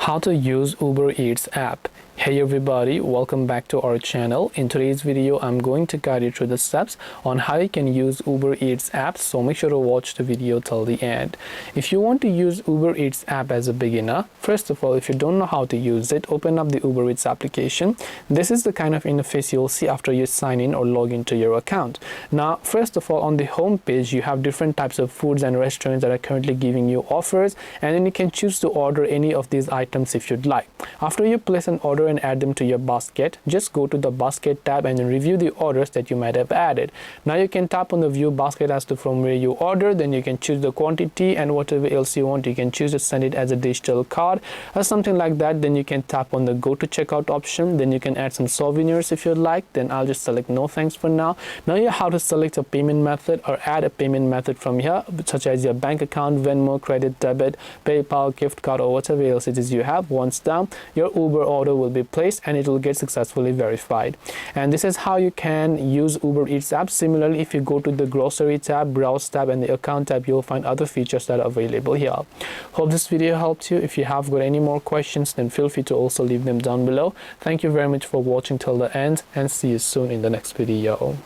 How to use Uber Eats app. Hey everybody, welcome back to our channel. In today's video, I'm going to guide you through the steps on how you can use Uber Eats app, so make sure to watch the video till the end. If you want to use Uber Eats app as a beginner, first of all, if you don't know how to use it, open up the Uber Eats application. This is the kind of interface you'll see after you sign in or log into your account. Now, first of all, on the home page, you have different types of foods and restaurants that are currently giving you offers, and then you can choose to order any of these items if you'd like. After you place an order and add them to your basket, just go to the basket tab and then review the orders that you might have added. Now you can tap on the view basket as to from where you order, then you can choose the quantity and whatever else you want. You can choose to send it as a digital card or something like that. Then you can tap on the go to checkout option. Then you can add some souvenirs if you'd like. Then I'll just select no thanks for now. Now you have to select a payment method or add a payment method from here, such as your bank account, Venmo, credit, debit, PayPal, gift card, or whatever else it is you have. Once done, your Uber order will be placed and it will get successfully verified. And this is how you can use Uber Eats app. Similarly, if you go to the grocery tab, browse tab, and the account tab, you'll find other features that are available here. Hope this video helped you. If you have got any more questions, then feel free to also leave them down below. Thank you very much for watching till the end, and see you soon in the next video.